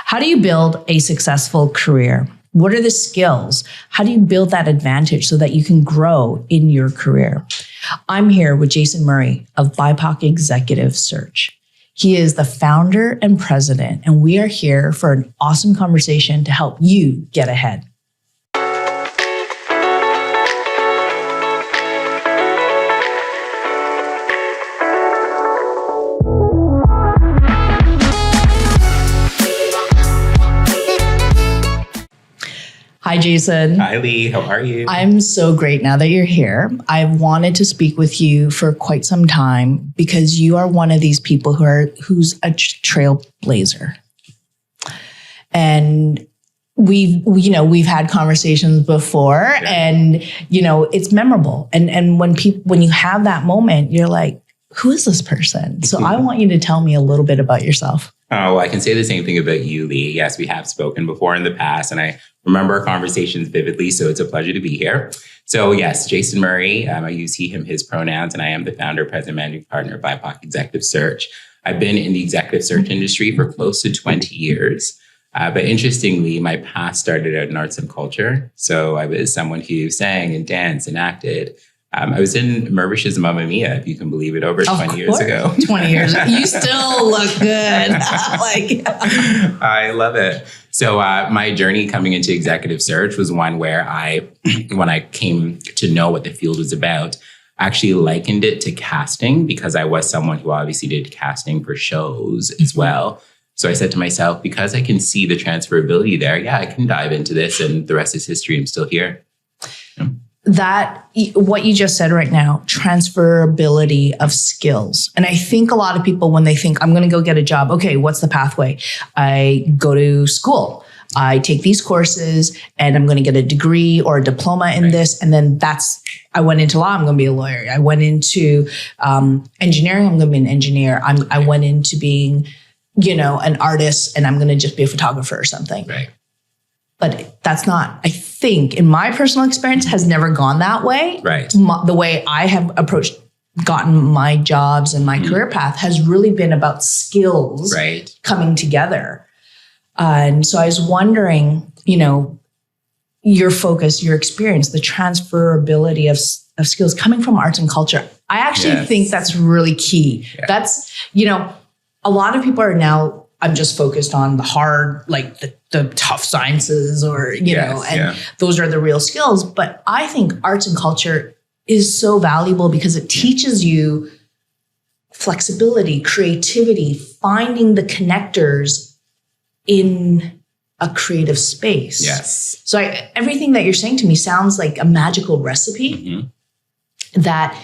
How do you build a successful career? What are the skills? How do you build that advantage so that you can grow in your career? I'm here with Jason Murray of BIPOC Executive Search. He is the founder and president, and we are here for an awesome conversation to help you get ahead. Hi, Jason. Hi, Lee. How are you? I'm so great now that you're here. I've wanted to speak with you for quite some time because you are one of these people who's a trailblazer. And we've had conversations before, and it's memorable. And when you have that moment, you're like, who is this person? So I want you to tell me a little bit about yourself. Oh, I can say the same thing about you, Lee. Yes, we have spoken before in the past, and I remember our conversations vividly, so it's a pleasure to be here. So yes, Jason Murray, I use he, him, his pronouns, and I am the founder, president, managing partner of BIPOC Executive Search. I've been in the executive search industry for close to 20 years. But interestingly, my past started out in arts and culture. So I was someone who sang and danced and acted. I was in Mirvish's Mamma Mia, if you can believe it, over 20 years ago. 20 years ago. You still look good. I love it. So my journey coming into executive search was one where when I came to know what the field was about, actually likened it to casting because I was someone who obviously did casting for shows as well. So I said to myself, because I can see the transferability there, I can dive into this, and the rest is history. I'm still here. That what you just said right now, transferability of skills. And I think a lot of people, when they think I'm going to go get a job, okay, what's the pathway? I go to school, I take these courses, and I'm going to get a degree or a diploma in this. And then I went into law, I'm going to be a lawyer. I went into engineering, I'm going to be an engineer. I went into being, an artist, and I'm going to just be a photographer or something. Right. But that's not, I think, in my personal experience, has never gone that way. Right. The way I have gotten my jobs and my career path has really been about skills coming together. And so I was wondering, your focus, your experience, the transferability of skills coming from arts and culture. I actually think that's really key. Yeah. That's, a lot of people are now, I'm just focused on the hard, like the tough sciences those are the real skills. But I think arts and culture is so valuable because it teaches you flexibility, creativity, finding the connectors in a creative space. Yes. So everything that you're saying to me sounds like a magical recipe that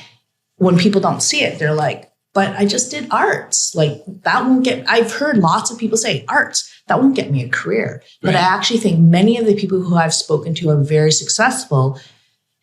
when people don't see it, they're like, but I just did arts. Like that won't I've heard lots of people say arts, that won't get me a career. But I actually think many of the people who I've spoken to are very successful,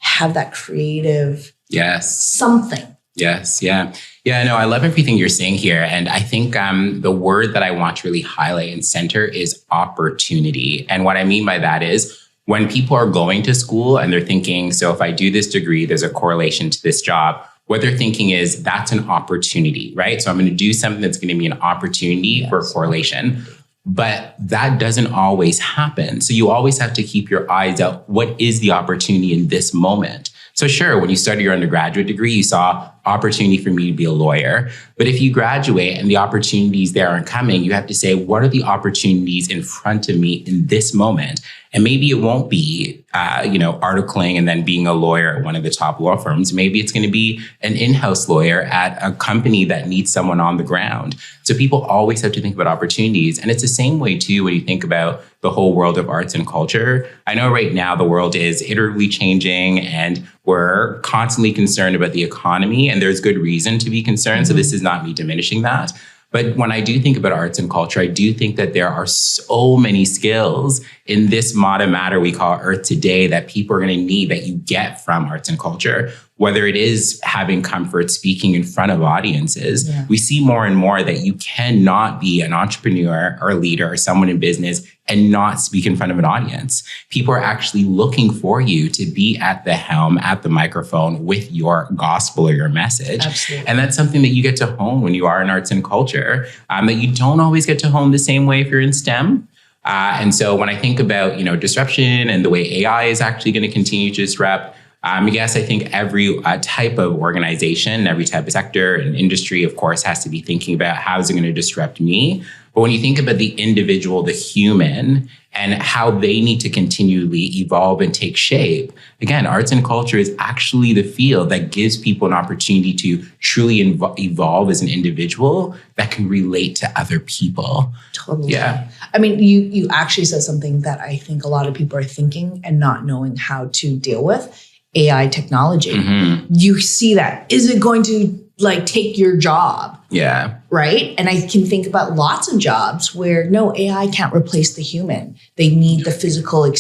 have that creative something. Yes. Yeah. Yeah. No, I love everything you're saying here. And I think the word that I want to really highlight and center is opportunity. And what I mean by that is when people are going to school and they're thinking, so if I do this degree, there's a correlation to this job. What they're thinking is that's an opportunity, right? So I'm going to do something that's going to be an opportunity for correlation. But that doesn't always happen. So you always have to keep your eyes out. What is the opportunity in this moment? So sure, when you started your undergraduate degree, you saw opportunity for me to be a lawyer. But if you graduate and the opportunities there aren't coming, you have to say, what are the opportunities in front of me in this moment? And maybe it won't be, articling and then being a lawyer at one of the top law firms. Maybe it's going to be an in-house lawyer at a company that needs someone on the ground. So people always have to think about opportunities. And it's the same way, too, when you think about the whole world of arts and culture. I know right now the world is iteratively changing and we're constantly concerned about the economy. And there's good reason to be concerned. So this is not me diminishing that. But when I do think about arts and culture, I do think that there are so many skills in this modern matter we call Earth today that people are going to need that you get from arts and culture. Whether it is having comfort speaking in front of audiences, we see more and more that you cannot be an entrepreneur or a leader or someone in business and not speak in front of an audience. People are actually looking for you to be at the helm, at the microphone with your gospel or your message. Absolutely. And that's something that you get to hone when you are in arts and culture, that you don't always get to hone the same way if you're in STEM. And so when I think about, disruption and the way AI is actually going to continue to disrupt, yes, I think every type of organization, every type of sector and industry, of course, has to be thinking about how is it going to disrupt me. But when you think about the individual, the human, and how they need to continually evolve and take shape, again, arts and culture is actually the field that gives people an opportunity to truly evolve as an individual that can relate to other people. Totally. Yeah. I mean, you actually said something that I think a lot of people are thinking and not knowing how to deal with. AI technology. Mm-hmm. You see that. Is it going to take your job? Yeah. Right? And I can think about lots of jobs where no, AI can't replace the human. They need the physical,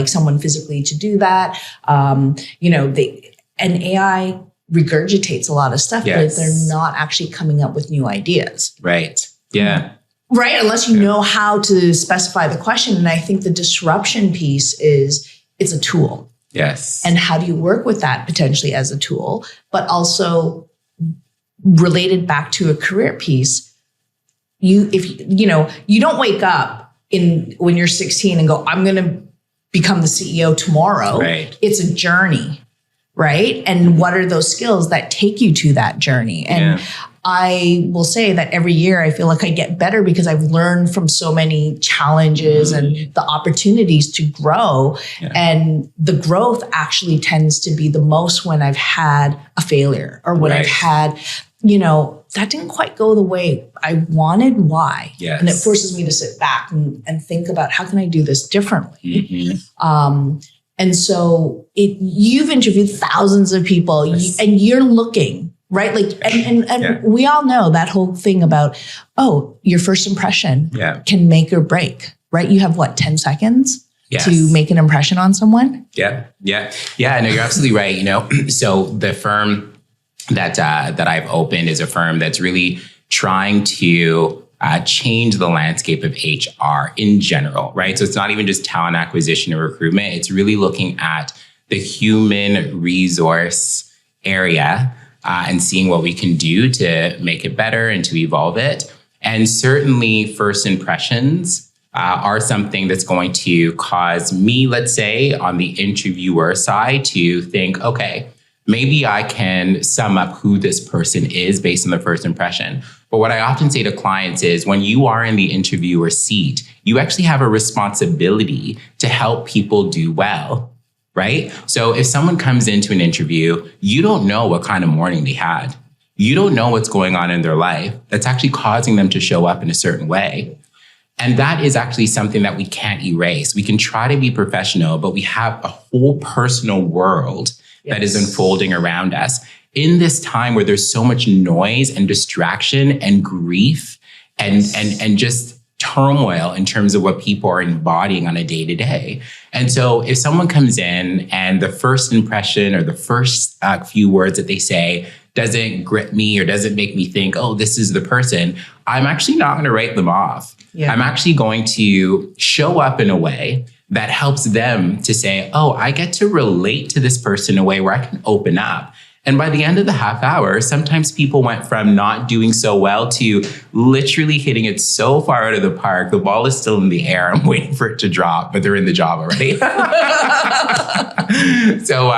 someone physically to do that. And AI regurgitates a lot of stuff, yes. but they're not actually coming up with new ideas. Right. Yeah. Right. Unless you know how to specify the question. And I think the disruption piece it's a tool. Yes. And how do you work with that potentially as a tool, but also related back to a career piece? You don't wake up when you're 16 and go, I'm going to become the CEO tomorrow. Right. It's a journey, right? And what are those skills that take you to that journey? And I will say that every year I feel like I get better because I've learned from so many challenges and the opportunities to grow. Yeah. And the growth actually tends to be the most when I've had a failure or when I've had, that didn't quite go the way I wanted. Why? Yes. And it forces me to sit back and think about how can I do this differently? Mm-hmm. And so you've interviewed thousands of people and you're looking. Right. And we all know that whole thing about, your first impression can make or break. Right. You have 10 seconds to make an impression on someone. Yeah. Yeah. Yeah. No, you're absolutely right. So the firm that I've opened is a firm that's really trying to change the landscape of HR in general. Right. So it's not even just talent acquisition or recruitment. It's really looking at the human resource area and seeing what we can do to make it better and to evolve it. And certainly first impressions are something that's going to cause me, let's say, on the interviewer side to think, okay, maybe I can sum up who this person is based on the first impression. But what I often say to clients is when you are in the interviewer seat, you actually have a responsibility to help people do well. Right? So if someone comes into an interview, you don't know what kind of morning they had. You don't know what's going on in their life that's actually causing them to show up in a certain way. And that is actually something that we can't erase. We can try to be professional, but we have a whole personal world that is unfolding around us. In this time where there's so much noise and distraction and grief and just turmoil in terms of what people are embodying on a day-to-day. And so if someone comes in and the first impression or the first few words that they say doesn't grip me or doesn't make me think, oh, this is the person, I'm actually not going to write them off. Yeah. I'm actually going to show up in a way that helps them to say, oh, I get to relate to this person in a way where I can open up. And by the end of the half hour, sometimes people went from not doing so well to literally hitting it so far out of the park. The ball is still in the air. I'm waiting for it to drop, but they're in the job already. So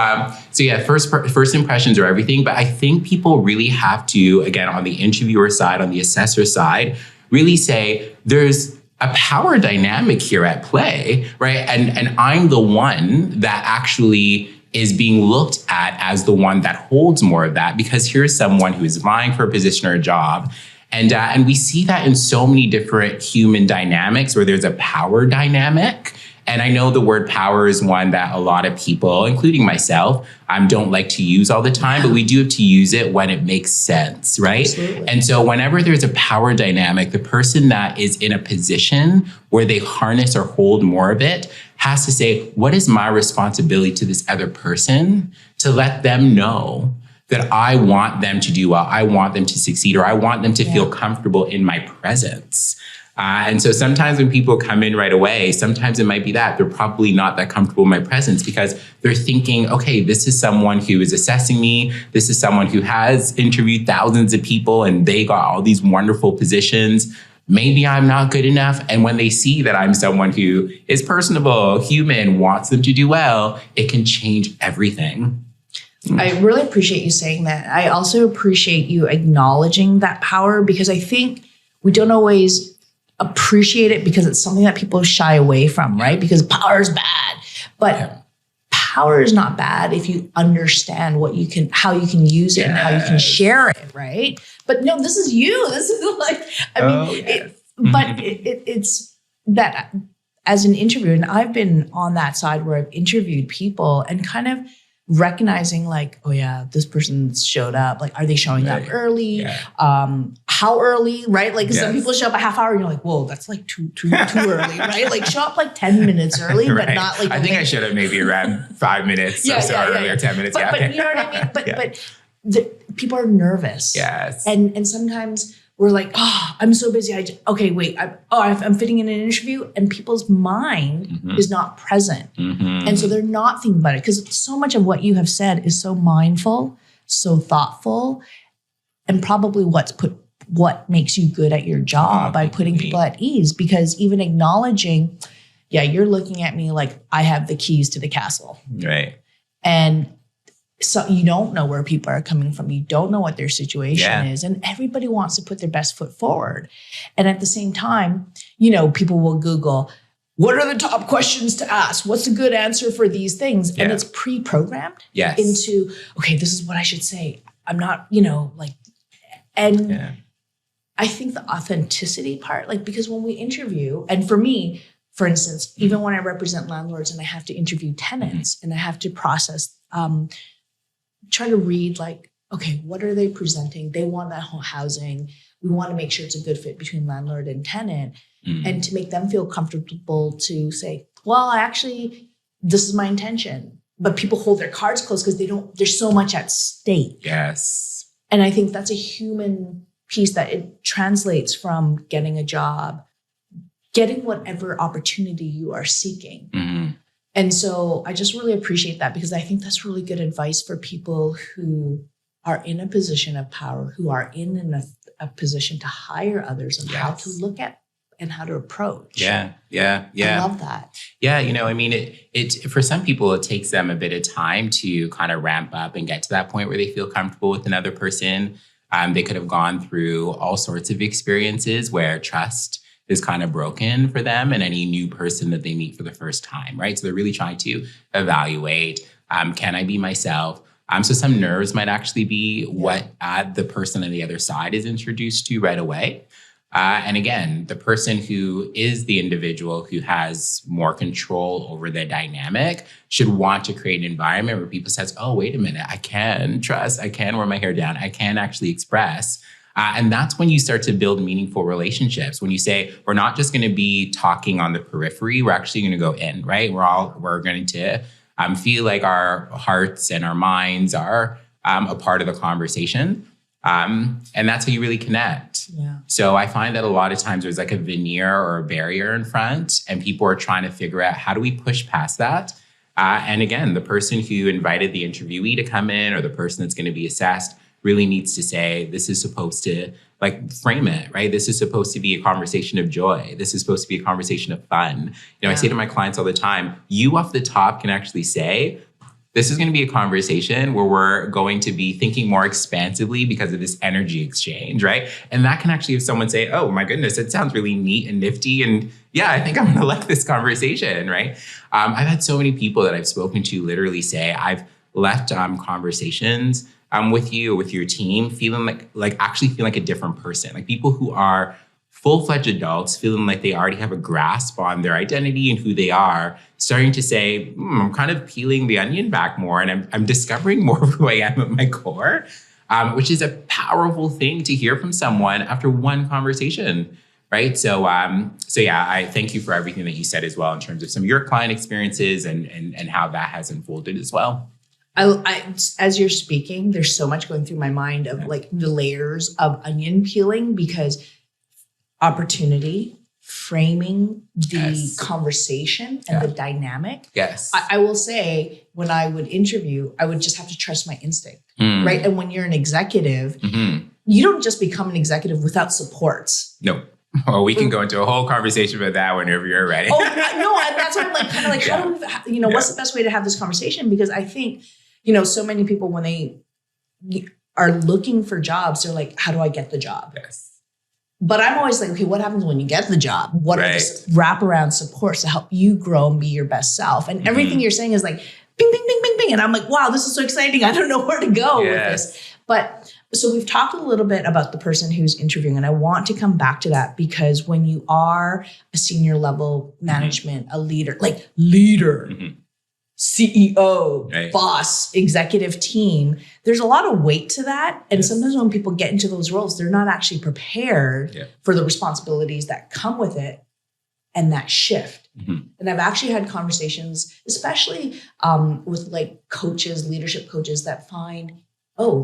yeah, first impressions are everything. But I think people really have to, again, on the interviewer side, on the assessor side, really say there's a power dynamic here at play, right? And I'm the one that actually is being looked at as the one that holds more of that, because here's someone who is vying for a position or a job. And we see that in so many different human dynamics where there's a power dynamic. And I know the word power is one that a lot of people, including myself, don't like to use all the time, but we do have to use it when it makes sense, right? Absolutely. And so whenever there's a power dynamic, the person that is in a position where they harness or hold more of it has to say, what is my responsibility to this other person to let them know that I want them to do well, I want them to succeed, or I want them to feel comfortable in my presence. And so sometimes when people come in right away, sometimes it might be that they're probably not that comfortable in my presence because they're thinking, okay, this is someone who is assessing me. This is someone who has interviewed thousands of people and they got all these wonderful positions. maybe I'm not good enough. And when they see that I'm someone who is personable, human, wants them to do well, it can change everything. I really appreciate you saying that. I also appreciate you acknowledging that power, because I think we don't always appreciate it because it's something that people shy away from, right? Because power is bad. But power is not bad if you understand how you can use it and how you can share it, right? But no, this is you. This is like, it's that as an interviewer, and I've been on that side where I've interviewed people and kind of recognizing like, oh yeah, this person showed up. Like, are they showing up early? Yeah. How early, right? Like some people show up a half hour and you're like, whoa, that's like too early, right? Like show up like 10 minutes early, but not like. I think I should have maybe around 5 minutes or so early or 10 minutes. But you know what I mean? But people are nervous. Yes. And sometimes we're like, oh, I'm so busy. I'm fitting in an interview, and people's mind is not present. And so they're not thinking about it, because so much of what you have said is so mindful, so thoughtful, and probably what makes you good at your job by putting people at ease. Because even acknowledging, you're looking at me like I have the keys to the castle. Right. And so you don't know where people are coming from. You don't know what their situation is. And everybody wants to put their best foot forward. And at the same time, people will Google, what are the top questions to ask? What's a good answer for these things? And it's pre-programmed into, okay, this is what I should say. I'm not, I think the authenticity part, because when we interview, and for me, for instance, even when I represent landlords and I have to interview tenants and I have to process, try to read okay, what are they presenting? They want that whole housing. We want to make sure it's a good fit between landlord and tenant, and to make them feel comfortable to say, well, this is my intention. But people hold their cards close because there's so much at stake. Yes. And I think that's a human piece that it translates from getting a job, getting whatever opportunity you are seeking. And so I just really appreciate that, because I think that's really good advice for people who are in a position of power, who are in a position to hire others, and how to look at and how to approach. Yeah. I love that. Yeah, it for some people, it takes them a bit of time to kind of ramp up and get to that point where they feel comfortable with another person. They could have gone through all sorts of experiences where trust is kind of broken for them and any new person that they meet for the first time, right? So they're really trying to evaluate, can I be myself? So some nerves might actually be what the person on the other side is introduced to right away. And again, the person who is the individual who has more control over the dynamic should want to create an environment where people says, oh, wait a minute, I can trust, I can wear my hair down, I can actually express. And that's when you start to build meaningful relationships. When you say, we're not just going to be talking on the periphery, we're actually going to go in, right? We're going to feel like our hearts and our minds are a part of the conversation. And that's how you really connect. Yeah. So I find that a lot of times there's like a veneer or a barrier in front, and people are trying to figure out, how do we push past that? And again, the person who invited the interviewee to come in, or the person that's going to be assessed, really needs to say, this is supposed to frame it, right? This is supposed to be a conversation of joy. This is supposed to be a conversation of fun. I say to my clients all the time, you off the top can actually say, this is going to be a conversation where we're going to be thinking more expansively because of this energy exchange, right? And that can actually have someone say, oh my goodness, it sounds really neat and nifty. And yeah, I think I'm going to like this conversation, right? I've had so many people that I've spoken to literally say, I've left conversations with you, with your team, feeling actually feeling like a different person. Like people who are full-fledged adults, feeling like they already have a grasp on their identity and who they are, starting to say, I'm kind of peeling the onion back more, and I'm discovering more of who I am at my core, which is a powerful thing to hear from someone after one conversation, right? So yeah, I thank you for everything that you said as well in terms of some of your client experiences and how that has unfolded as well. I, as you're speaking, there's so much going through my mind of the layers of onion peeling, because opportunity, framing the conversation and the dynamic. Yes. I will say, when I would interview, I would just have to trust my instinct, right? And when you're an executive, you don't just become an executive without supports. No. Well, we can go into a whole conversation about that whenever you're ready. Oh, no, that's why I'm like, kind of like, how do we, what's the best way to have this conversation? Because I think, so many people, when they are looking for jobs, they're like, how do I get the job? Yes. But I'm always like, okay, what happens when you get the job? What are the wraparound supports to help you grow and be your best self? And everything you're saying is like, bing, bing, bing, bing, bing. And I'm like, wow, this is so exciting. I don't know where to go with this. But so we've talked a little bit about the person who's interviewing, and I want to come back to that because when you are a senior level management, a leader, CEO, boss, executive team, there's a lot of weight to that. And sometimes when people get into those roles, they're not actually prepared for the responsibilities that come with it and that shift. And I've actually had conversations, especially with like coaches, leadership coaches that find,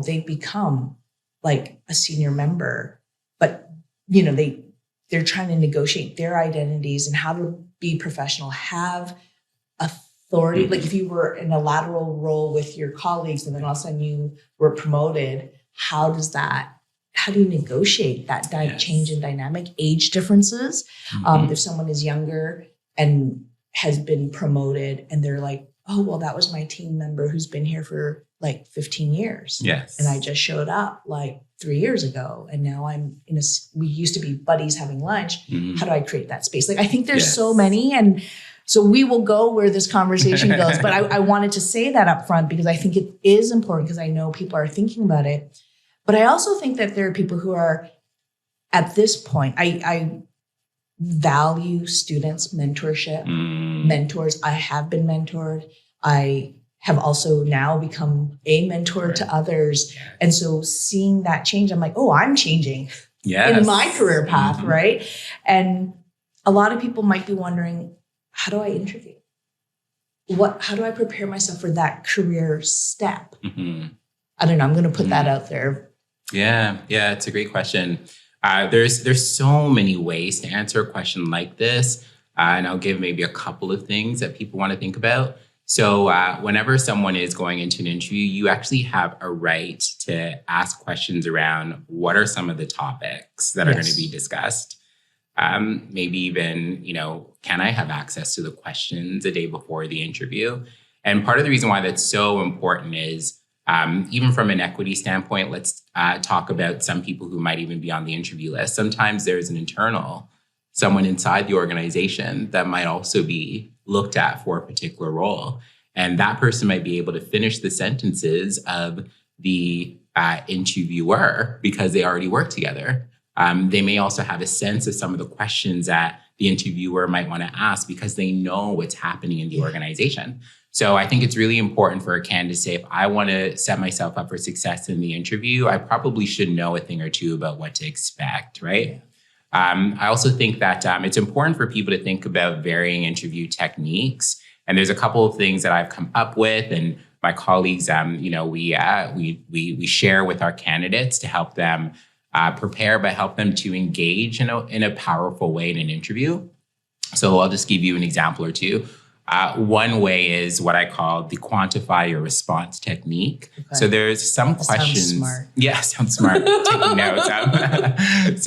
they've become like a senior member, but they're trying to negotiate their identities and how to be professional, have authority. Like if you were in a lateral role with your colleagues and then all of a sudden you were promoted, how do you negotiate that change in dynamic, age differences? If someone is younger and has been promoted and they're like, oh, well, that was my team member who's been here for like 15 years. Yes. And I just showed up like 3 years ago. And now we used to be buddies having lunch. How do I create that space? Like, I think there's so many. And so we will go where this conversation goes. But I wanted to say that up front because I think it is important because I know people are thinking about it. But I also think that there are people who are at this point, I value students, mentorship, mentors. I have been mentored. I have also now become a mentor to others. And so seeing that change, I'm like, I'm changing in my career path, right? And a lot of people might be wondering, how do I interview? How do I prepare myself for that career step? I don't know. I'm going to put that out there. Yeah, it's a great question. There's so many ways to answer a question like this. And I'll give maybe a couple of things that people want to think about. So whenever someone is going into an interview, you actually have a right to ask questions around what are some of the topics that are going to be discussed. Maybe even, can I have access to the questions a day before the interview? And part of the reason why that's so important is even from an equity standpoint, let's talk about some people who might even be on the interview list. Sometimes there's an internal, someone inside the organization that might also be looked at for a particular role. And that person might be able to finish the sentences of the interviewer because they already work together. They may also have a sense of some of the questions that the interviewer might want to ask because they know what's happening in the organization. So I think it's really important for a candidate to say, if I want to set myself up for success in the interview, I probably should know a thing or two about what to expect, right? I also think that it's important for people to think about varying interview techniques. And there's a couple of things that I've come up with, and my colleagues, we share with our candidates to help them prepare, but help them to engage in a powerful way in an interview. So I'll just give you an example or two. One way is what I call the quantify your response technique. Okay. So there's some questions. Sounds smart. Yeah, sounds smart. Taking notes.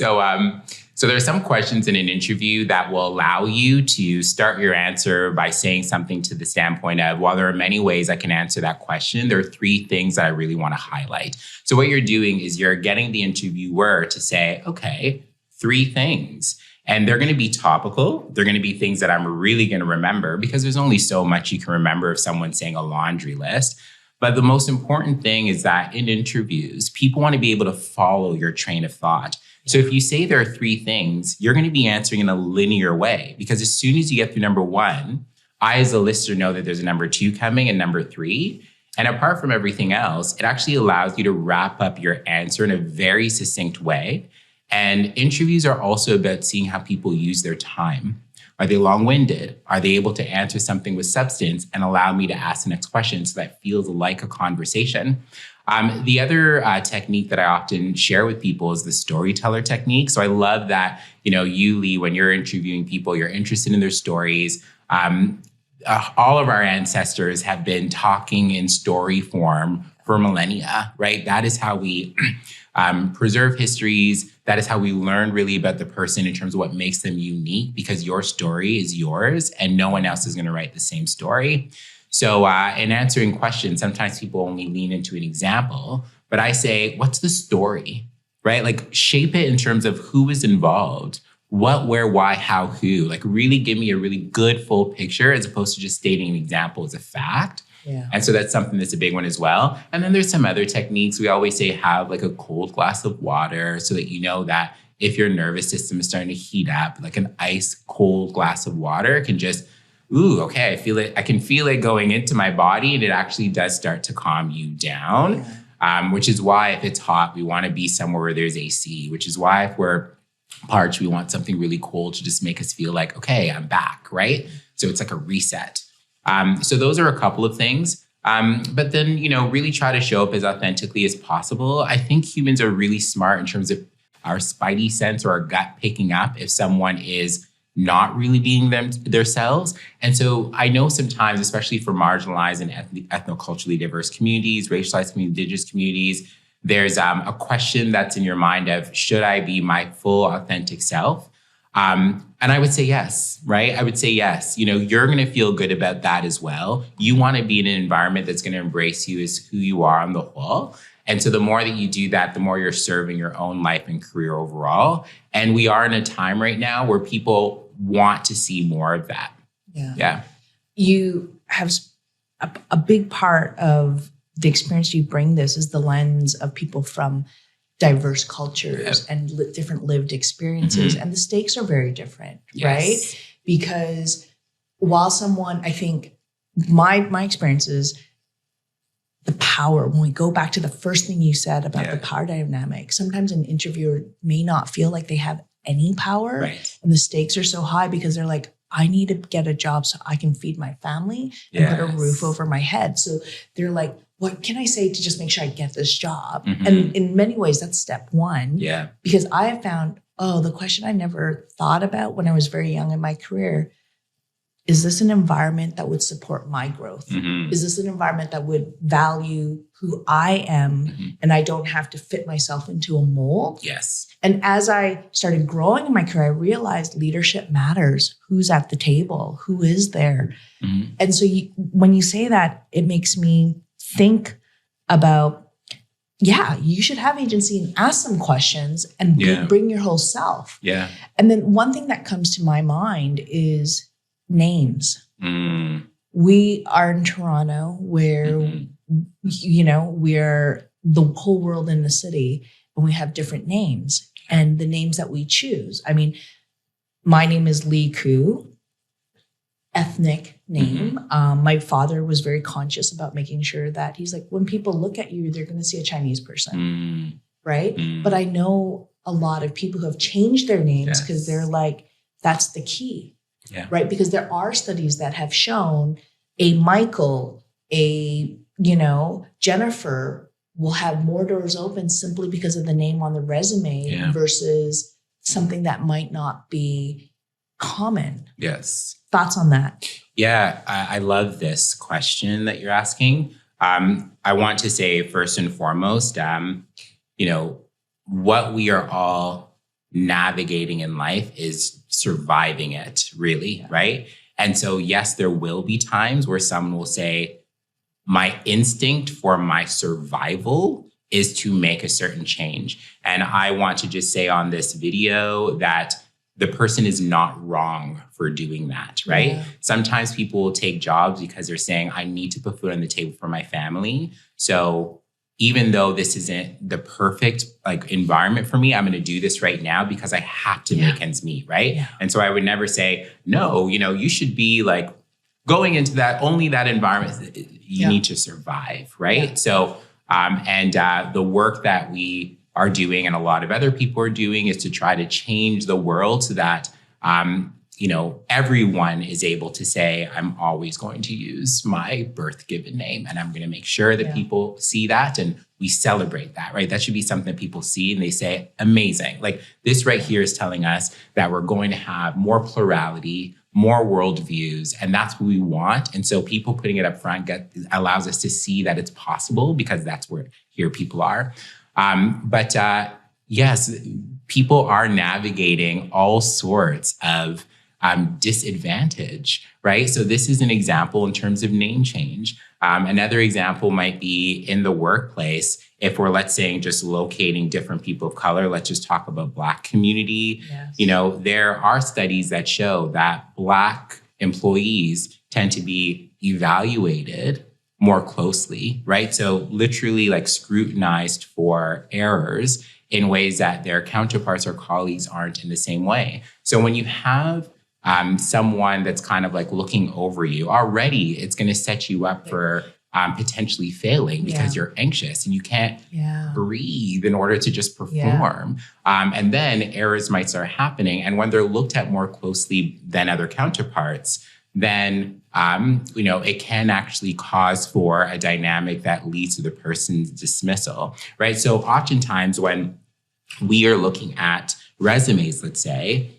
So there are some questions in an interview that will allow you to start your answer by saying something to the standpoint of, while there are many ways I can answer that question, there are three things that I really want to highlight. So what you're doing is you're getting the interviewer to say, okay, three things. And they're going to be topical. They're going to be things that I'm really going to remember because there's only so much you can remember of someone saying a laundry list. But the most important thing is that in interviews, people want to be able to follow your train of thought. So if you say there are three things, you're going to be answering in a linear way because as soon as you get through number one, I as a listener know that there's a number two coming and number three. And apart from everything else, it actually allows you to wrap up your answer in a very succinct way. And interviews are also about seeing how people use their time. Are they long-winded? Are they able to answer something with substance and allow me to ask the next question so that feels like a conversation? The other technique that I often share with people is the storyteller technique. So I love that, you, Lee, when you're interviewing people, you're interested in their stories. all of our ancestors have been talking in story form for millennia, right? That is how we preserve histories. That is how we learn really about the person in terms of what makes them unique, because your story is yours and no one else is going to write the same story. So in answering questions, sometimes people only lean into an example, but I say, what's the story, right? Like shape it in terms of who is involved, what, where, why, how, who. Like really give me a really good full picture as opposed to just stating an example as a fact. Yeah. And so that's something that's a big one as well. And then there's some other techniques. We always say have like a cold glass of water so that you know that if your nervous system is starting to heat up, like an ice cold glass of water can just, ooh, okay, I feel it. I can feel it going into my body and it actually does start to calm you down. Which is why if it's hot, we want to be somewhere where there's AC, which is why if we're parched, we want something really cold to just make us feel like, okay, I'm back, right? So it's like a reset. So those are a couple of things. But then, really try to show up as authentically as possible. I think humans are really smart in terms of our spidey sense or our gut picking up if someone is not really being themselves. And so I know sometimes, especially for marginalized and ethnoculturally diverse communities, racialized communities, indigenous communities, there's a question that's in your mind of, should I be my full authentic self? And I would say yes, right? I would say yes. You're going to feel good about that as well. You want to be in an environment that's going to embrace you as who you are on the whole. And so the more that you do that, the more you're serving your own life and career overall. And we are in a time right now where people want to see more of that. Yeah. You have a big part of the experience you bring this is the lens of people from diverse cultures and different lived experiences. And the stakes are very different, right? Because while someone, I think my experience is the power, when we go back to the first thing you said about the power dynamic, sometimes an interviewer may not feel like they have any power. Right. And the stakes are so high because they're like, I need to get a job so I can feed my family and put a roof over my head. So they're like, what can I say to just make sure I get this job? And in many ways, that's step one. Yeah. Because I have found, the question I never thought about when I was very young in my career, is this an environment that would support my growth? Is this an environment that would value who I am and I don't have to fit myself into a mold? Yes. And as I started growing in my career, I realized leadership matters. Who's at the table? Who is there? And so when you say that, it makes me think about, you should have agency and ask some questions and bring your whole self. Yeah. And then one thing that comes to my mind is names. We are in Toronto where, we're the whole world in the city and we have different names and the names that we choose. I mean, my name is Lee Koo, ethnic name. My father was very conscious about making sure that he's like, when people look at you, they're going to see a Chinese person, right? But I know a lot of people who have changed their names because they're like, that's the key. Right. Because there are studies that have shown a Michael, Jennifer will have more doors open simply because of the name on the resume versus something that might not be common. Yes. Thoughts on that? Yeah. I love this question that you're asking. I want to say first and foremost, what we are all navigating in life is surviving it, really, right? And so, yes, there will be times where someone will say, my instinct for my survival is to make a certain change. And I want to just say on this video that the person is not wrong for doing that, right? Sometimes people will take jobs because they're saying, I need to put food on the table for my family. So even though this isn't the perfect environment for me, I'm going to do this right now because I have to make ends meet, right? And so I would never say, no, you should be going into only that environment. You need to survive, right? So, the work that we are doing and a lot of other people are doing is to try to change the world so that, everyone is able to say, I'm always going to use my birth given name. And I'm going to make sure that people see that and we celebrate that, right? That should be something that people see and they say, amazing. This right here is telling us that we're going to have more plurality, more worldviews, and that's what we want. And so people putting it up front allows us to see that it's possible because that's where here people are. Yes, people are navigating all sorts of disadvantage, right? So this is an example in terms of name change. Another example might be in the workplace. If we're, let's say, just locating different people of color, let's just talk about Black community. Yes. There are studies that show that Black employees tend to be evaluated more closely, right? So literally like scrutinized for errors in ways that their counterparts or colleagues aren't in the same way. So when you have someone that's kind of like looking over you, already it's going to set you up for potentially failing because you're anxious and you can't breathe in order to just perform. And then errors might start happening. And when they're looked at more closely than other counterparts, then it can actually cause for a dynamic that leads to the person's dismissal, right? So oftentimes when we are looking at resumes, let's say,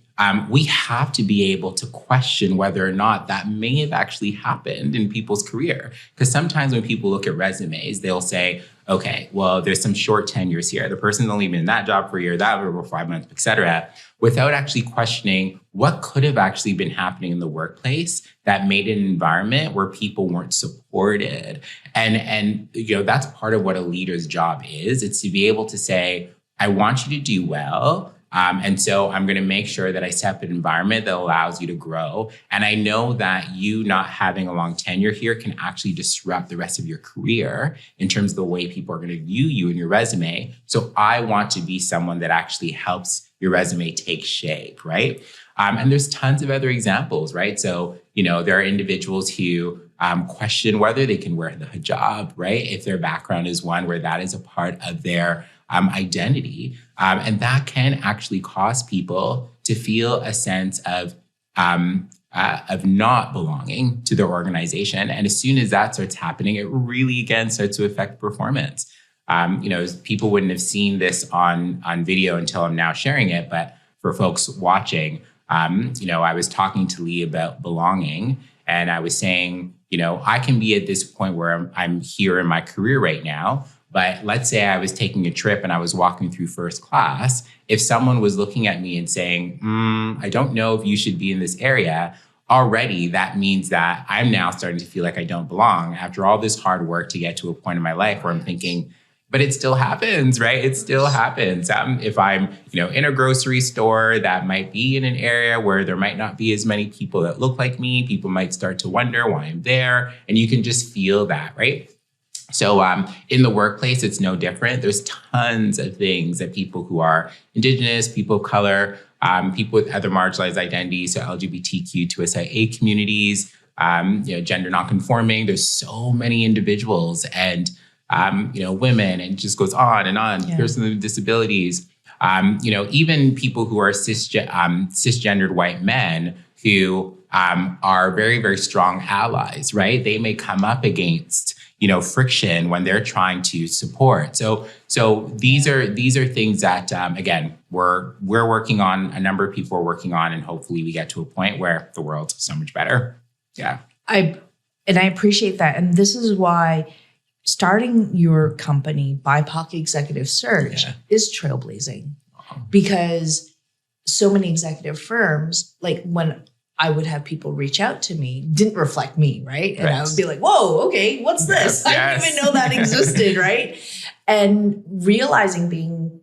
we have to be able to question whether or not that may have actually happened in people's career. Because sometimes when people look at resumes, they'll say, okay, well, there's some short tenures here. The person's only been in that job for a year, that for 5 months, et cetera, without actually questioning what could have actually been happening in the workplace that made an environment where people weren't supported. And that's part of what a leader's job is. It's to be able to say, I want you to do well. And so I'm going to make sure that I set up an environment that allows you to grow. And I know that you not having a long tenure here can actually disrupt the rest of your career in terms of the way people are going to view you and your resume. So I want to be someone that actually helps your resume take shape, right? And there's tons of other examples, right? So, there are individuals who question whether they can wear the hijab, right? If their background is one where that is a part of their identity. And that can actually cause people to feel a sense of not belonging to their organization. And as soon as that starts happening, it really, again, starts to affect performance. People wouldn't have seen this on video until I'm now sharing it. But for folks watching, I was talking to Lee about belonging. And I was saying, I can be at this point where I'm here in my career right now. But let's say I was taking a trip and I was walking through first class. If someone was looking at me and saying, I don't know if you should be in this area, already that means that I'm now starting to feel like I don't belong after all this hard work to get to a point in my life where I'm thinking, but it still happens, right? It still happens. If I'm, in a grocery store that might be in an area where there might not be as many people that look like me, people might start to wonder why I'm there. And you can just feel that, right? So in the workplace, it's no different. There's tons of things that people who are Indigenous, people of color, people with other marginalized identities, so LGBTQ2SIA communities, gender nonconforming. There's so many individuals and, women, and it just goes on and on, persons with disabilities, even people who are cisgendered white men who are very, very strong allies, right? They may come up against friction when they're trying to support. So these are things that, again, we're working on, a number of people are working on, and hopefully we get to a point where the world's so much better. Yeah. I appreciate that. And this is why starting your company, BIPOC Executive Search, is trailblazing. Because so many executive firms, like when I would have people reach out to me, didn't reflect me, right? And I would be like, whoa, okay, what's this? I didn't even know that existed, right? And realizing being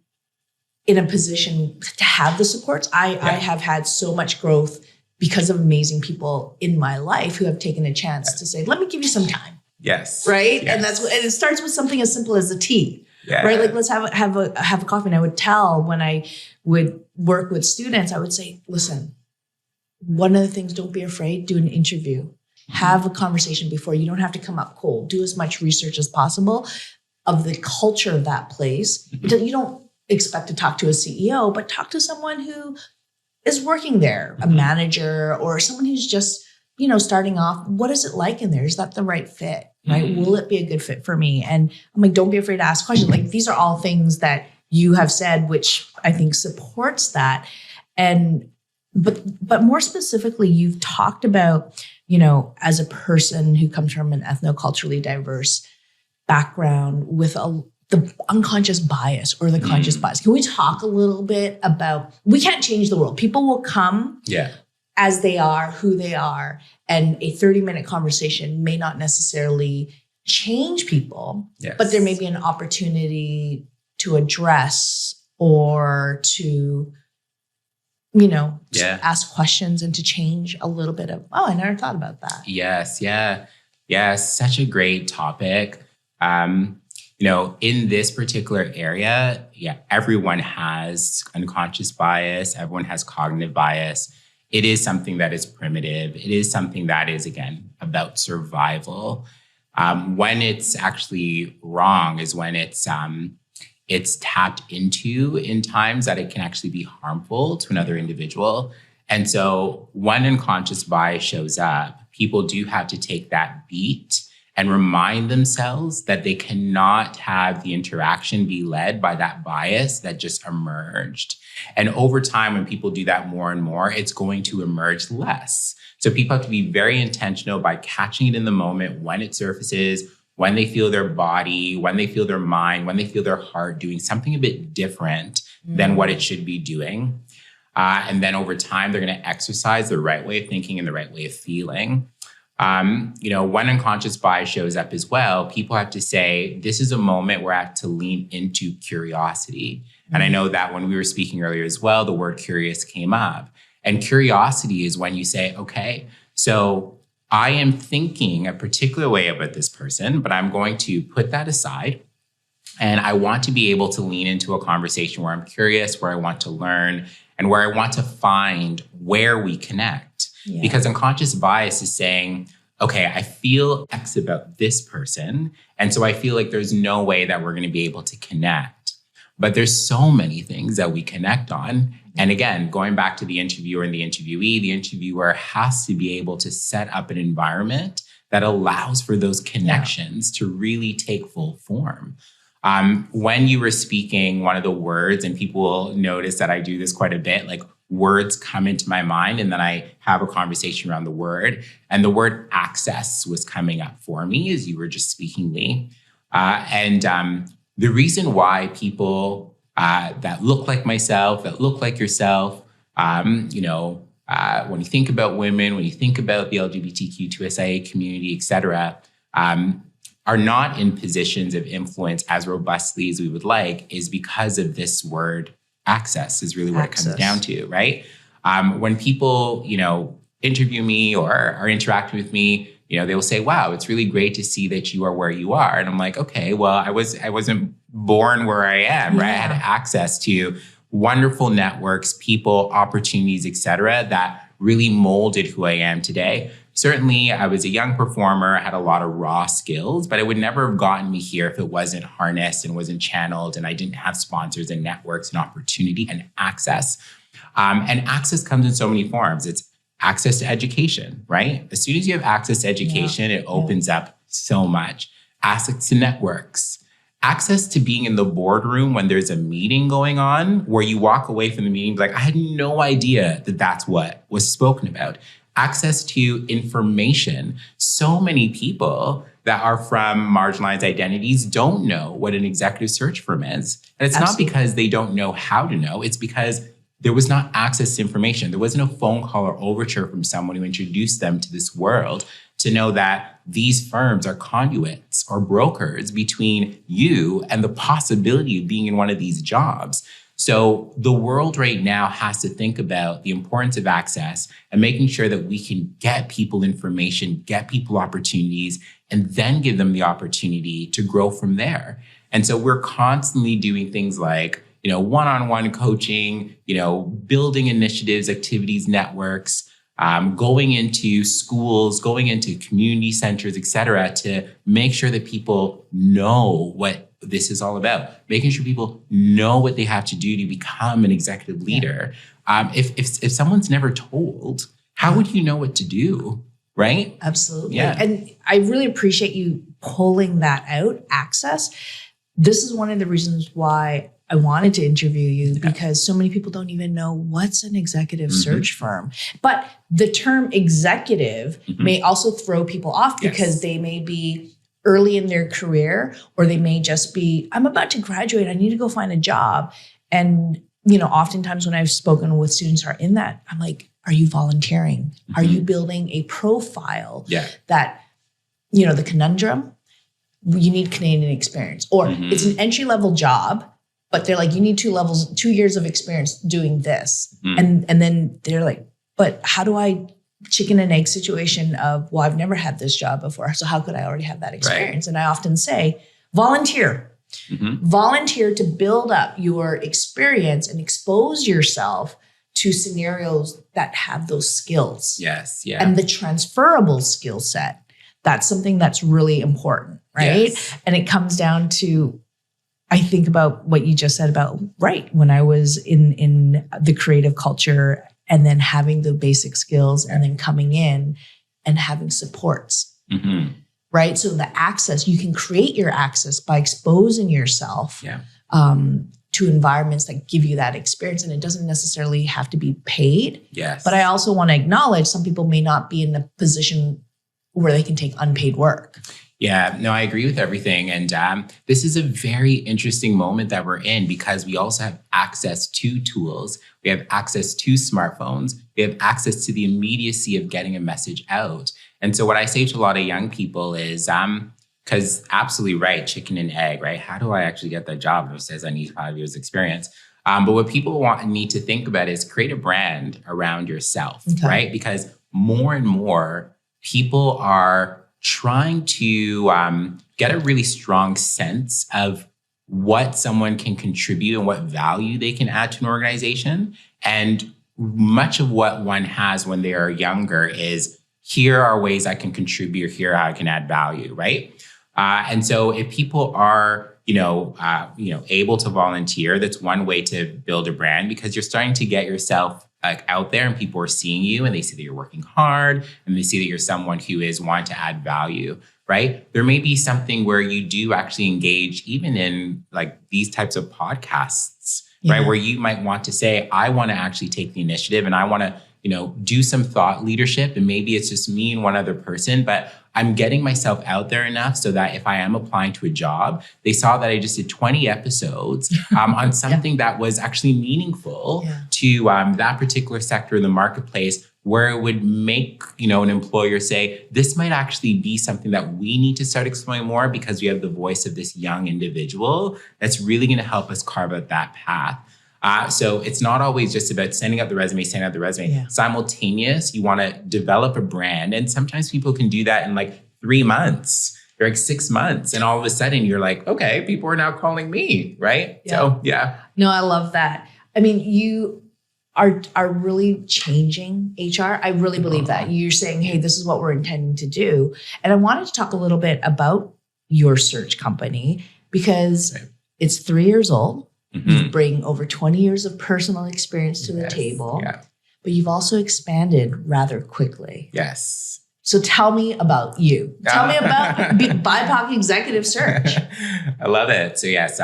in a position to have the supports, I have had so much growth because of amazing people in my life who have taken a chance to say, let me give you some time. Yes. Right? Yes. And it starts with something as simple as a tea. Right? Like, let's have a coffee. And I would tell when I would work with students, I would say, listen, one of the things, don't be afraid, do an interview. Have a conversation before. You don't have to come up cold. Do as much research as possible of the culture of that place. You don't expect to talk to a CEO, but talk to someone who is working there, a manager or someone who's just, starting off. What is it like in there? Is that the right fit? Right? Will it be a good fit for me? And I'm like, don't be afraid to ask questions. Like, these are all things that you have said, which I think supports that. And But more specifically, you've talked about, as a person who comes from an ethnoculturally diverse background with the unconscious bias or the conscious bias. Can we talk a little bit about, we can't change the world. People will come as they are, who they are, and a 30-minute conversation may not necessarily change people, but there may be an opportunity to address or to, to ask questions and to change a little bit of, I never thought about that. Yes. Yeah. Yeah. Such a great topic. In this particular area, everyone has unconscious bias. Everyone has cognitive bias. It is something that is primitive. It is something that is, again, about survival. When it's actually wrong is when it's tapped into in times that it can actually be harmful to another individual. And so when unconscious bias shows up, people do have to take that beat and remind themselves that they cannot have the interaction be led by that bias that just emerged. And over time, when people do that more and more, it's going to emerge less. So people have to be very intentional by catching it in the moment when it surfaces, when they feel their body, when they feel their mind, when they feel their heart doing something a bit different than what it should be doing. And then over time, they're going to exercise the right way of thinking and the right way of feeling. When unconscious bias shows up as well, people have to say, this is a moment where I have to lean into curiosity. And I know that when we were speaking earlier as well, the word curious came up. And curiosity is when you say, okay, so I am thinking a particular way about this person, but I'm going to put that aside. And I want to be able to lean into a conversation where I'm curious, where I want to learn, and where I want to find where we connect. Yeah. Because unconscious bias is saying, okay, I feel X about this person. And so I feel like there's no way that we're going to be able to connect. But there's so many things that we connect on. And again, going back to the interviewer and the interviewee, the interviewer has to be able to set up an environment that allows for those connections to really take full form. When you were speaking, one of the words, and people will notice that I do this quite a bit, like words come into my mind and then I have a conversation around the word. And the word access was coming up for me as you were just speaking, Lee. The reason why people that look like myself, that look like yourself, when you think about women, when you think about the LGBTQ2SIA community, et cetera, are not in positions of influence as robustly as we would like is because of this word access is really what it comes down to, right? When people, interview me or are interacting with me, they will say, wow, it's really great to see that you are where you are. And I'm like, okay, well, I wasn't born where I am, right? I had access to wonderful networks, people, opportunities, et cetera, that really molded who I am today. Certainly, I was a young performer, I had a lot of raw skills, but it would never have gotten me here if it wasn't harnessed and wasn't channeled and I didn't have sponsors and networks and opportunity and access. And access comes in so many forms. It's access to education, right? As soon as you have access to education, it opens up so much. Access to networks. Access to being in the boardroom when there's a meeting going on where you walk away from the meeting like, I had no idea that that's what was spoken about. Access to information. So many people that are from marginalized identities don't know what an executive search firm is. And it's not because they don't know how to know. It's because there was not access to information. There wasn't a phone call or overture from someone who introduced them to this world to know that these firms are conduits or brokers between you and the possibility of being in one of these jobs. So the world right now has to think about the importance of access and making sure that we can get people information, get people opportunities, and then give them the opportunity to grow from there. And so we're constantly doing things like, one-on-one coaching, building initiatives, activities, networks, going into schools, going into community centers, et cetera, to make sure that people know what this is all about, making sure people know what they have to do to become an executive leader. If someone's never told, how would you know what to do, right? Absolutely. Yeah. And I really appreciate you pulling that out, access. This is one of the reasons why I wanted to interview you because so many people don't even know what's an executive search firm. But the term executive may also throw people off because they may be early in their career, or they may just be, I'm about to graduate, I need to go find a job. And, you know, oftentimes when I've spoken with students who are in that, I'm like, are you volunteering? Are you building a profile that, you know, the conundrum, you need Canadian experience, or it's an entry-level job, but they're like, you need 2 years of experience doing this. And then they're like, but how do I chicken and egg situation of, well, I've never had this job before, so how could I already have that experience? And I often say, volunteer. Volunteer to build up your experience and expose yourself to scenarios that have those skills. And the transferable skill set. That's something that's really important, right? And it comes down to, I think about what you just said about, when I was in the creative culture and then having the basic skills and then coming in and having supports, right? So the access, you can create your access by exposing yourself to environments that give you that experience. And it doesn't necessarily have to be paid. But I also want to acknowledge some people may not be in a position where they can take unpaid work. Yeah, no, I agree with everything. And this is a very interesting moment that we're in because we also have access to tools. We have access to smartphones. We have access to the immediacy of getting a message out. And so what I say to a lot of young people is, because absolutely right, chicken and egg, right? How do I actually get that job? It says I need 5 years experience. But what people need to think about is create a brand around yourself, right? Because more and more people are trying to get a really strong sense of what someone can contribute and what value they can add to an organization. And much of what one has when they are younger is, here are ways I can contribute, here are how I can add value, right? And so if people are, able to volunteer, that's one way to build a brand, because you're starting to get yourself out there and people are seeing you and they see that you're working hard and they see that you're someone who is wanting to add value, right? There may be something where you do actually engage even in like these types of podcasts, right? Where you might want to say, I want to actually take the initiative and I want to, do some thought leadership. And maybe it's just me and one other person, but I'm getting myself out there enough so that if I am applying to a job, they saw that I just did 20 episodes on something that was actually meaningful to that particular sector in the marketplace, where it would make, an employer say, this might actually be something that we need to start exploring more because we have the voice of this young individual that's really going to help us carve out that path. So it's not always just about sending out the resume. Simultaneous, you want to develop a brand. And sometimes people can do that in like 3 months or like 6 months. And all of a sudden you're like, okay, people are now calling me, right? So, No, I love that. I mean, you are really changing HR. I really believe that. You're saying, hey, this is what we're intending to do. And I wanted to talk a little bit about your search company because it's 3 years old. You bring over 20 years of personal experience to the table, but you've also expanded rather quickly. So tell me about you. Tell me about BIPOC Executive Search. I love it. So yes,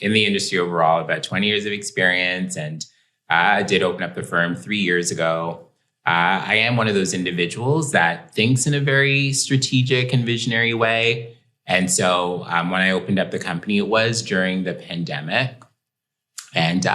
in the industry overall, about 20 years of experience, and I did open up the firm 3 years ago. I am one of those individuals that thinks in a very strategic and visionary way. And so when I opened up the company, it was during the pandemic. And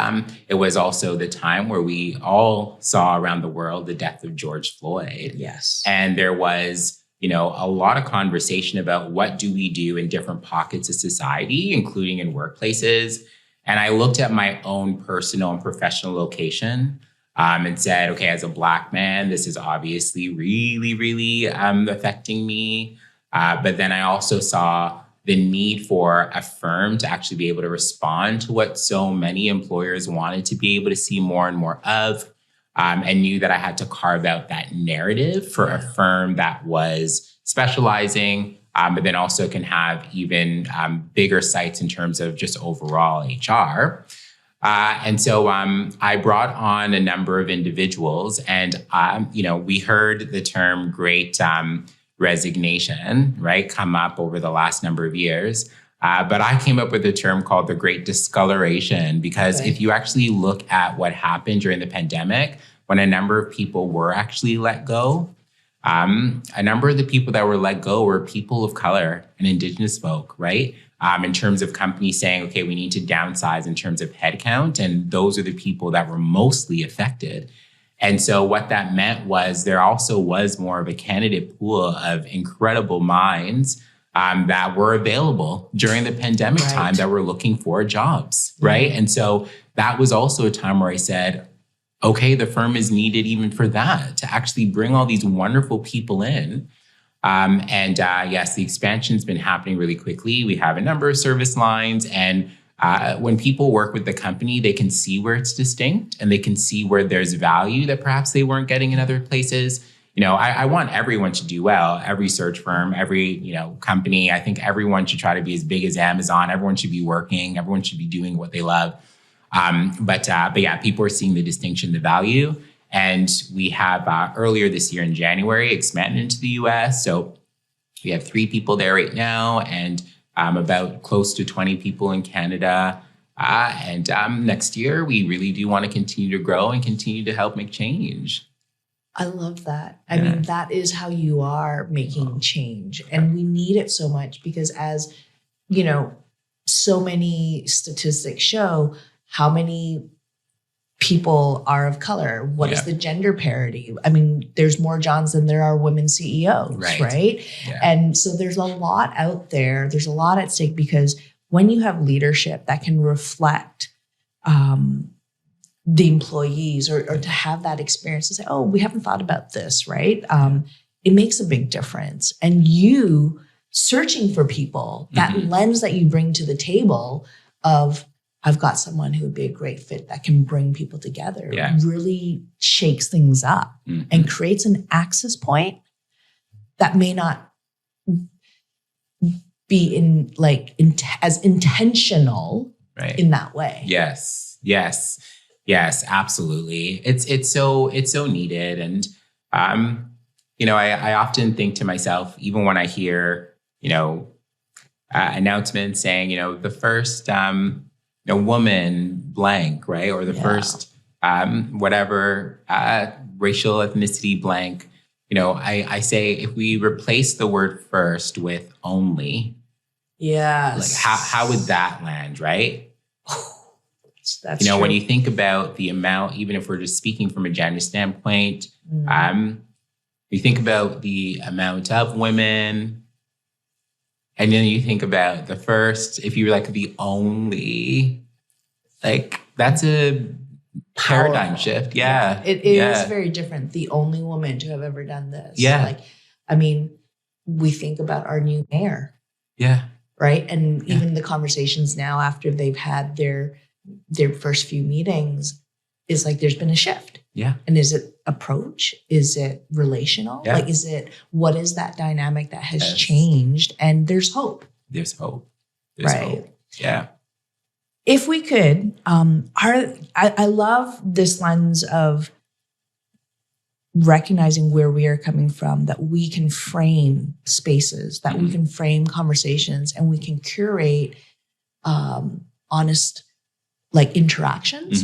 it was also the time where we all saw around the world the death of George Floyd. And there was, a lot of conversation about what do we do in different pockets of society, including in workplaces. And I looked at my own personal and professional location and said, okay, as a Black man, this is obviously really, really affecting me. But then I also saw the need for a firm to actually be able to respond to what so many employers wanted to be able to see more and more of, and knew that I had to carve out that narrative for a firm that was specializing, but then also can have even bigger sights in terms of just overall HR. And so I brought on a number of individuals, and we heard the term great resignation, right, come up over the last number of years. But I came up with a term called the Great Discoloration, because if you actually look at what happened during the pandemic, when a number of people were actually let go, a number of the people that were let go were people of color and Indigenous folk, right? In terms of companies saying, okay, we need to downsize in terms of headcount. And those are the people that were mostly affected. And so what that meant was there also was more of a candidate pool of incredible minds that were available during the pandemic time that were looking for jobs, right? And so that was also a time where I said, okay, the firm is needed even for that, to actually bring all these wonderful people in. Yes, the expansion's been happening really quickly. We have a number of service lines, and when people work with the company, they can see where it's distinct and they can see where there's value that perhaps they weren't getting in other places. You know, I want everyone to do well, every search firm, every, company. I think everyone should try to be as big as Amazon. Everyone should be working. Everyone should be doing what they love. But yeah, people are seeing the distinction, the value. And we have earlier this year in January expanded into the US. So we have 3 people there right now, and about close to 20 people in Canada. And next year, we really do want to continue to grow and continue to help make change. I love that. I mean, that is how you are making change. And we need it so much because, as so many statistics show, how many people are of color? What is the gender parity? I mean, there's more Johns than there are women CEOs, right? Yeah. And so there's a lot out there. There's a lot at stake, because when you have leadership that can reflect the employees, or to have that experience to say, oh, we haven't thought about this, right? It makes a big difference. And you searching for people, that lens that you bring to the table of, I've got someone who would be a great fit that can bring people together, really shakes things up and creates an access point that may not be as intentional in that way. Yes, absolutely. It's so needed. And, I often think to myself, even when I hear, announcements saying, the first, woman blank, right? Or the first, whatever, racial ethnicity blank, I say, if we replace the word first with only, how would that land, right? That's true. When you think about the amount, even if we're just speaking from a gender standpoint, you think about the amount of women, and then you think about the first, if you're like the only, that's a paradigm shift. Yeah. It is very different. The only woman to have ever done this. Yeah. We think about our new mayor. Yeah. Right. And even the conversations now after they've had their first few meetings is there's been a shift. Yeah. And is it approach? Is it relational? Yeah. What is that dynamic that has changed? And there's hope. There's hope. Hope. Yeah. If we could, I love this lens of recognizing where we are coming from, that we can frame spaces, that we can frame conversations, and we can curate honest interactions,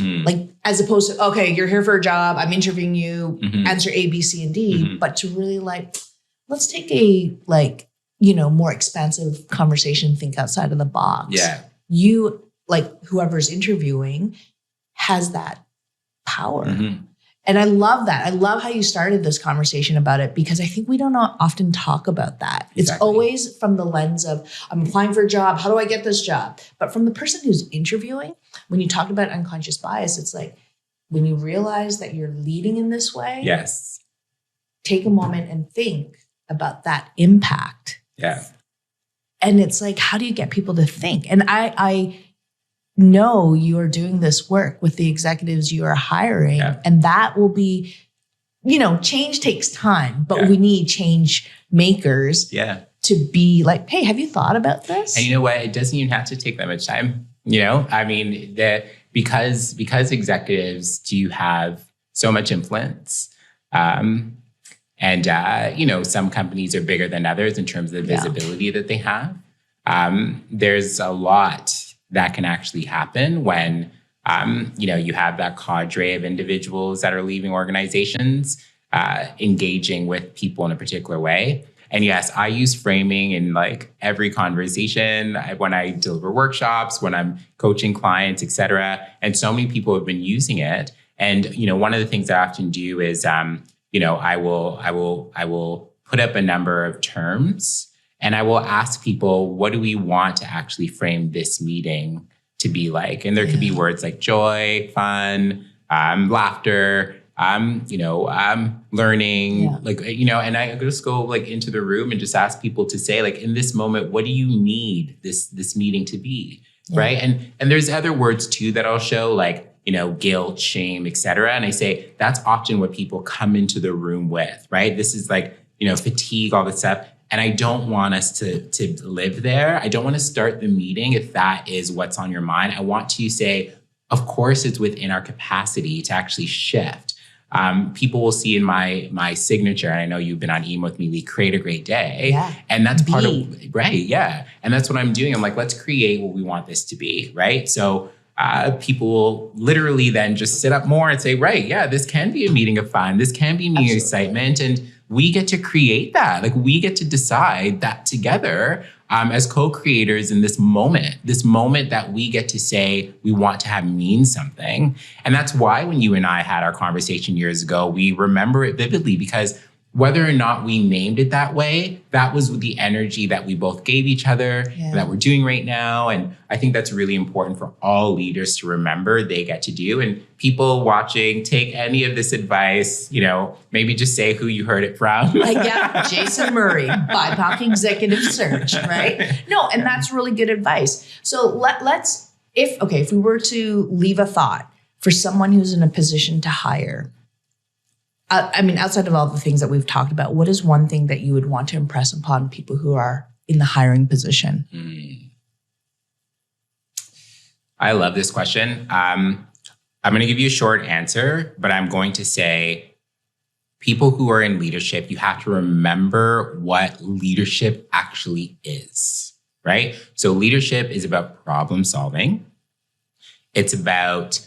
as opposed to, okay, you're here for a job, I'm interviewing you, answer A, B, C, and D, but to really let's take a more expansive conversation, think outside of the box. Yeah. You, whoever's interviewing has that power. And I love that. I love how you started this conversation about it, because I think we don't often talk about that. Exactly. It's always from the lens of, I'm applying for a job. How do I get this job? But from the person who's interviewing, when you talk about unconscious bias, it's when you realize that you're leading in this way, take a moment and think about that impact. Yeah. And it's how do you get people to think? And I know you are doing this work with the executives you are hiring, and that will be, change takes time, but we need change makers to be hey, have you thought about this? And you know what? It doesn't even have to take that much time. Because executives do have so much influence, and some companies are bigger than others in terms of the visibility that they have. there's a lot that can actually happen when, you have that cadre of individuals that are leaving organizations, engaging with people in a particular way. And yes, I use framing in like every conversation when I deliver workshops, when I'm coaching clients, et cetera. And so many people have been using it. And, one of the things I often do is, I will put up a number of terms and I will ask people, what do we want to actually frame this meeting to be like? And there could be words like joy, fun, laughter, learning, and I just go like into the room and just ask people to say, like, in this moment, what do you need this meeting to be? Yeah. Right. And there's other words too that I'll show, like, guilt, shame, et cetera. And I say, that's often what people come into the room with, right? This is like, fatigue, all this stuff. And I don't want us to live there. I don't want to start the meeting if that is what's on your mind. I want to say, of course, it's within our capacity to actually shift. People will see in my signature, and I know you've been on email with me, we create a great day. Yeah. And that's part of, right. Yeah. And that's what I'm doing. I'm like, let's create what we want this to be. Right. So people will literally then just sit up more and say, right, yeah, this can be a meeting of fun. This can be a meeting of excitement. And we get to create that. Like, we get to decide that together as co-creators in this moment that we get to say we want to have mean something. And that's why when you and I had our conversation years ago, we remember it vividly, because whether or not we named it that way, that was the energy that we both gave each other, that we're doing right now. And I think that's really important for all leaders to remember they get to do. And people watching, take any of this advice, maybe just say who you heard it from. Jason Murray, BIPOC Executive Search, right? No, and that's really good advice. So let's, if we were to leave a thought for someone who's in a position to hire, outside of all the things that we've talked about, what is one thing that you would want to impress upon people who are in the hiring position? I love this question. I'm going to give you a short answer, but I'm going to say people who are in leadership, you have to remember what leadership actually is, right? So leadership is about problem solving. It's about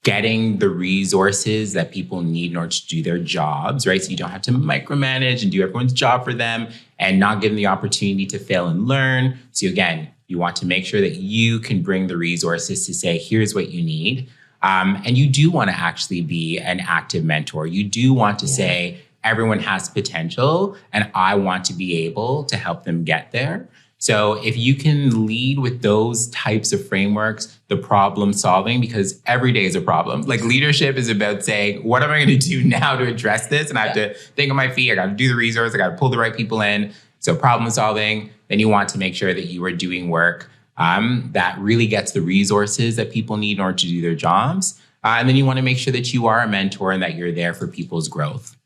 getting the resources that people need in order to do their jobs, right? So you don't have to micromanage and do everyone's job for them and not give them the opportunity to fail and learn. So again, you want to make sure that you can bring the resources to say, here's what you need. And you do want to actually be an active mentor. You do want to say, everyone has potential and I want to be able to help them get there. So if you can lead with those types of frameworks, the problem solving, because every day is a problem. Like, leadership is about saying, what am I going to do now to address this? And I have to think on my feet. I got to do the resource. I got to pull the right people in. So problem solving, then you want to make sure that you are doing work that really gets the resources that people need in order to do their jobs. And then you want to make sure that you are a mentor and that you're there for people's growth.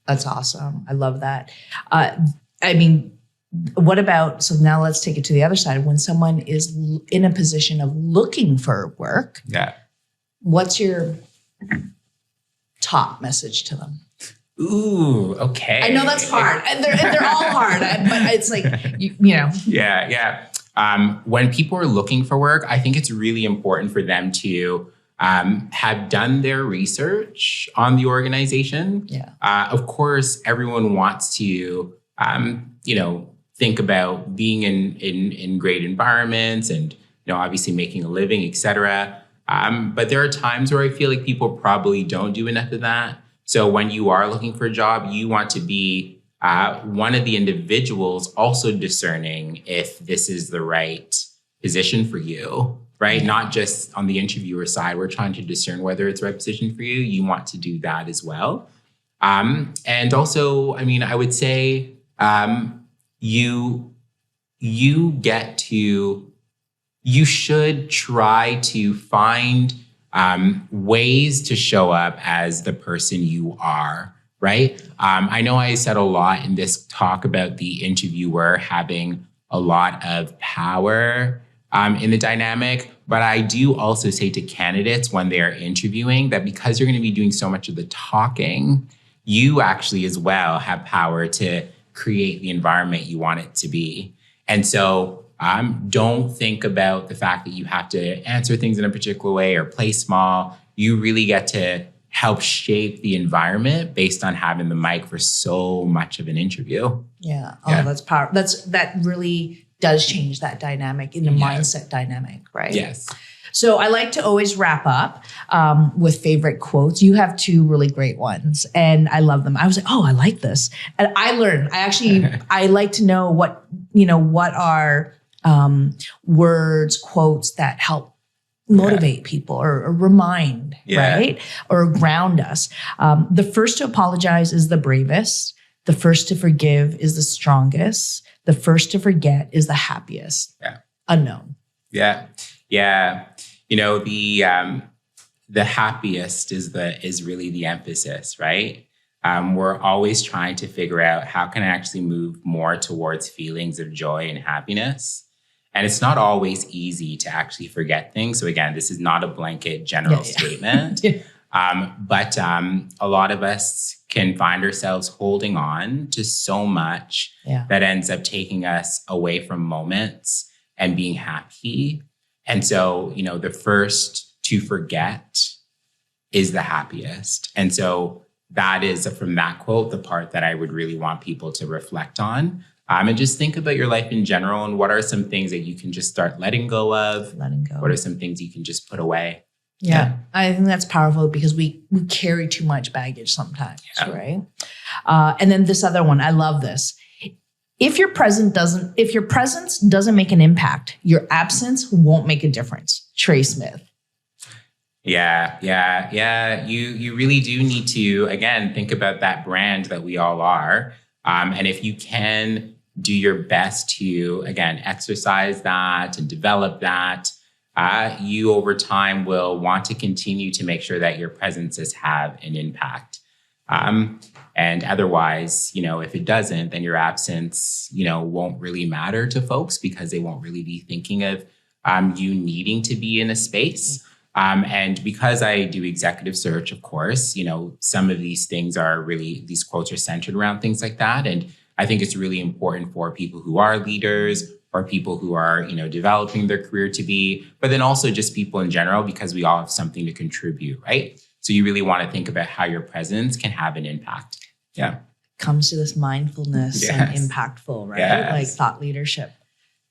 That's awesome. I love that. What about, so now let's take it to the other side. When someone is in a position of looking for work, what's your top message to them? Ooh, okay. I know that's hard. And they're all hard, but it's like, Yeah. When people are looking for work, I think it's really important for them to have done their research on the organization. Of course, everyone wants to, think about being in great environments and, obviously making a living, et cetera. But there are times where I feel like people probably don't do enough of that. So when you are looking for a job, you want to be one of the individuals also discerning if this is the right position for you, right? Not just on the interviewer side. We're trying to discern whether it's the right position for you. You want to do that as well. And also, I would say, you should try to find ways to show up as the person you are, right? I know I said a lot in this talk about the interviewer having a lot of power in the dynamic, but I do also say to candidates when they are interviewing that because you're going to be doing so much of the talking, you actually as well have power to create the environment you want it to be. And so Don't think about the fact that you have to answer things in a particular way or play small. You really get to help shape the environment based on having the mic for so much of an interview. Yeah. Oh, that's powerful. That really does change that dynamic in the mindset dynamic, right? Yes. So I like to always wrap up with favorite quotes. You have two really great ones, and I love them. I was like, oh, I like this. And I learned. I like to know what are words, quotes that help motivate people or remind, right? Or ground us. The first to apologize is the bravest. The first to forgive is the strongest. The first to forget is the happiest. Yeah. Unknown. Yeah. Yeah. The happiest is really the emphasis, right? We're always trying to figure out how can I actually move more towards feelings of joy and happiness. And it's not always easy to actually forget things. So again, this is not a blanket general statement. But a lot of us can find ourselves holding on to so much that ends up taking us away from moments and being happy. And so, the first to forget is the happiest. And so that is, from that quote, the part that I would really want people to reflect on. And just think about your life in general and what are some things that you can just start letting go of? What are some things you can just put away? Yeah, I think that's powerful because we carry too much baggage sometimes, right? And then this other one, I love this. If your presence doesn't make an impact, your absence won't make a difference. Trey Smith. Yeah. You really do need to, again, think about that brand that we all are. And if you can do your best to, again, exercise that and develop that, you over time will want to continue to make sure that your presences have an impact. And otherwise, if it doesn't, then your absence, won't really matter to folks because they won't really be thinking of you needing to be in a space. And because I do executive search, of course, some of these things these quotes are centered around things like that. And I think it's really important for people who are leaders or people who are, developing their career to be, but then also just people in general, because we all have something to contribute, right? So you really want to think about how your presence can have an impact. Yeah. Comes to this mindfulness and impactful, right? Like thought leadership.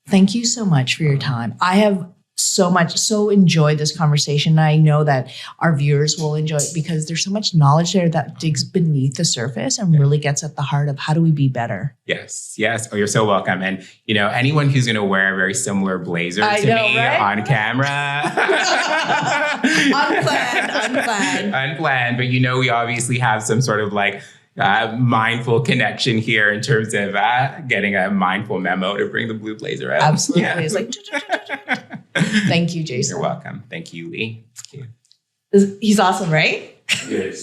Thank you so much for your time. I have so enjoyed this conversation. I know that our viewers will enjoy it because there's so much knowledge there that digs beneath the surface and really gets at the heart of how do we be better. Yes. Oh, you're so welcome. And, anyone who's going to wear a very similar blazer to me on camera. Unplanned. But, we obviously have some sort of mindful connection here in terms of getting a mindful memo to bring the blue blazer out. Absolutely. Yeah. It's like, thank you, Jason. You're welcome. Thank you, Lee. Thank you. He's awesome, right? Yes.